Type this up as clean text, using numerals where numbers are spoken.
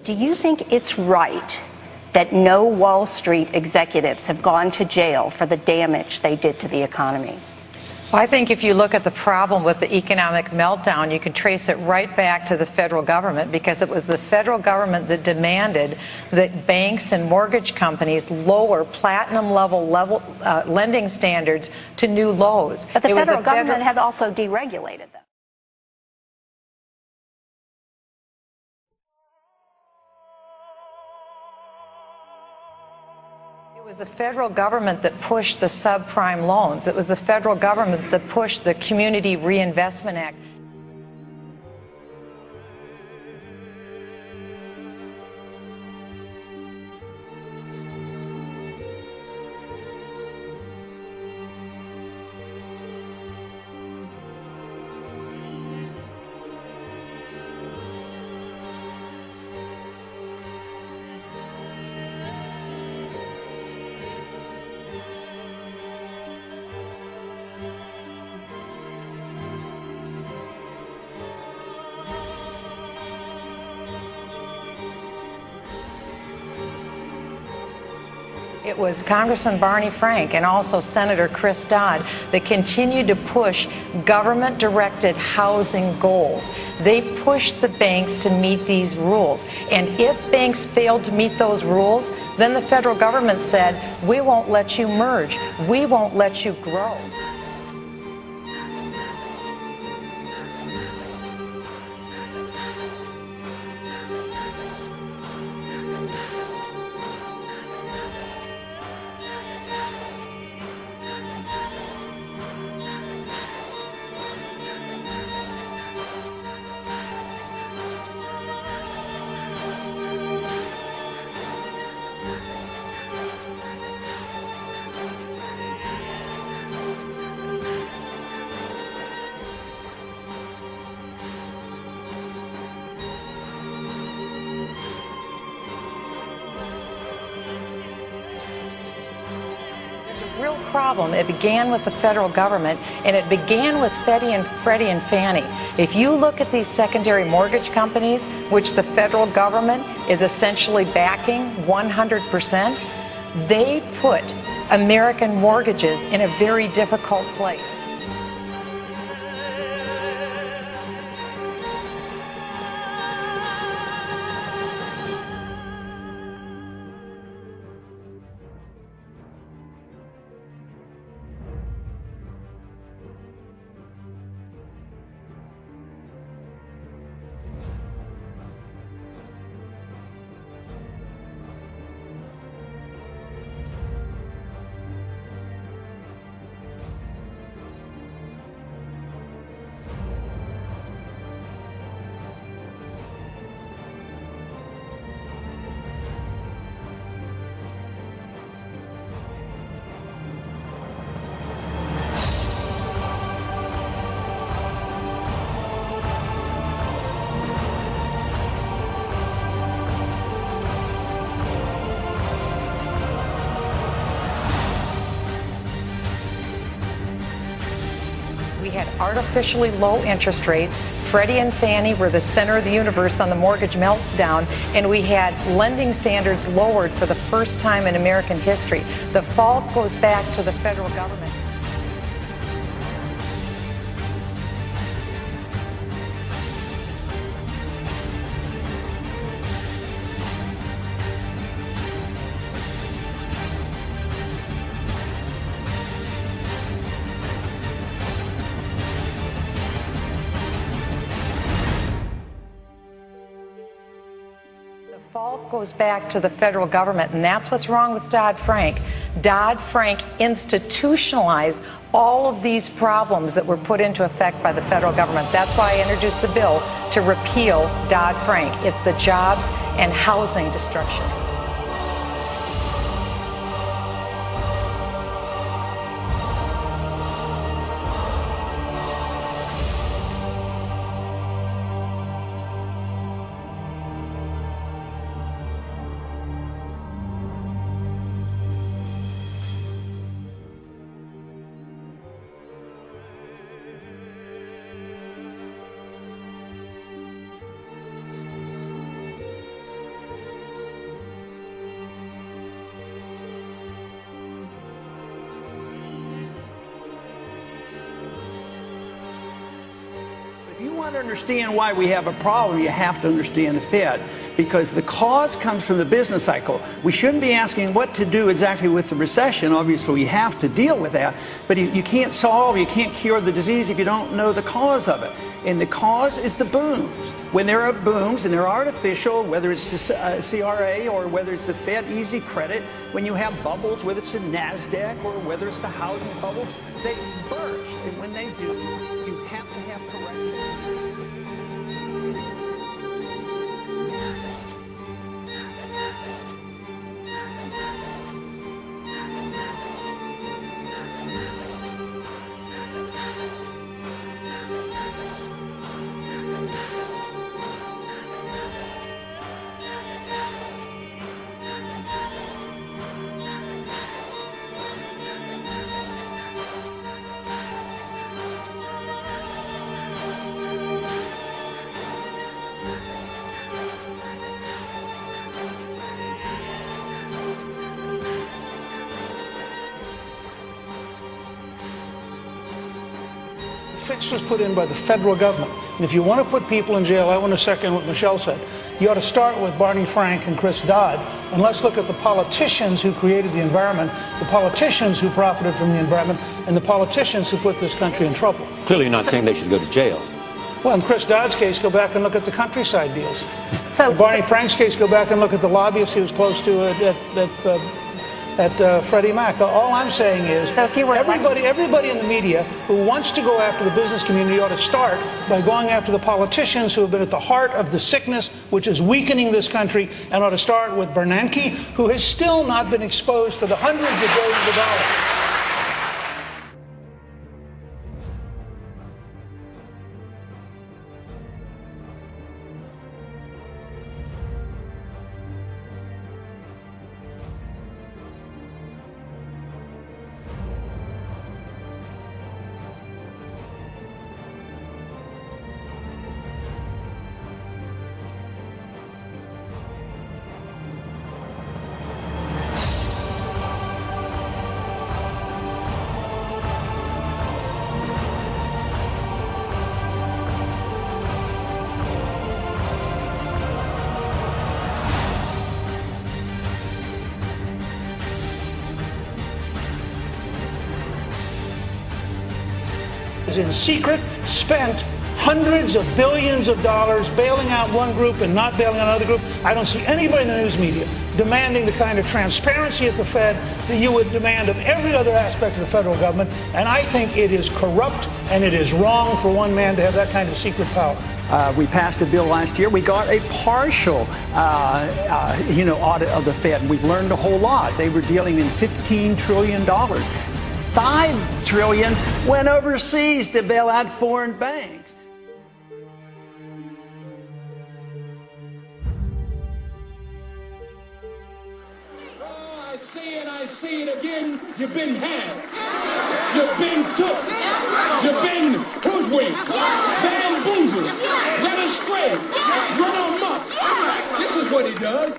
Do you think it's right that no Wall Street executives have gone to jail for the damage they did to the economy? Well, I think if you look at the problem with the economic meltdown, you can trace it right back to the federal government, because it was the federal government that demanded that banks and mortgage companies lower platinum level lending standards to new lows. But the federal government had also deregulated them. It was the federal government that pushed the subprime loans. It was the federal government that pushed the Community Reinvestment Act. It was Congressman Barney Frank and also Senator Chris Dodd that continued to push government-directed housing goals. They pushed the banks to meet these rules. And if banks failed to meet those rules, then the federal government said, we won't let you merge. We won't let you grow. Real problem. It began with the federal government, and it began with Freddie and Fannie. If you look at these secondary mortgage companies, which the federal government is essentially backing 100%, they put American mortgages in a very difficult place. We had artificially low interest rates. Freddie and Fannie were the center of the universe on the mortgage meltdown, and we had lending standards lowered for the first time in American history. The fault goes back to the federal government. The fault goes back to the federal government, and that's what's wrong with Dodd-Frank. Dodd-Frank institutionalized all of these problems that were put into effect by the federal government. That's why I introduced the bill to repeal Dodd-Frank. It's the jobs and housing destruction. If you want to understand why we have a problem, you have to understand the Fed, because the cause comes from the business cycle. We shouldn't be asking what to do exactly with the recession. Obviously, we have to deal with that, but you can't solve, you can't cure the disease if you don't know the cause of it. And the cause is the booms. When there are booms, and they're artificial, whether it's the CRA or whether it's the Fed easy credit, when you have bubbles, whether it's the NASDAQ or whether it's the housing bubble, they burst. And when they do, you have to have correction. Fix was put in by the federal government. And if you want to put people in jail, I want to second what Michelle said. You ought to start with Barney Frank and Chris Dodd, and let's look at the politicians who created the environment, the politicians who profited from the environment, and the politicians who put this country in trouble. Clearly you're not saying they should go to jail. Well, in Chris Dodd's case, go back and look at the countryside deals. So, in Barney Frank's case, go back and look at the lobbyists he was close to at Freddie Mac. All I'm saying is, So if you were everybody in the media who wants to go after the business community ought to start by going after the politicians who have been at the heart of the sickness which is weakening this country, and ought to start with Bernanke, who has still not been exposed for the hundreds of billions of dollars. In secret, spent hundreds of billions of dollars bailing out one group and not bailing out another group. I don't see anybody in the news media demanding the kind of transparency at the Fed that you would demand of every other aspect of the federal government. And I think it is corrupt and it is wrong for one man to have that kind of secret power. We passed a bill last year. We got a partial, audit of the Fed, and we've learned a whole lot. They were dealing in $15 trillion. $5 trillion went overseas to bail out foreign banks. Oh, I see it again. You've been had. You've been took. You've been hoodwinked, bamboozled, led astray, run amok. This is what he does.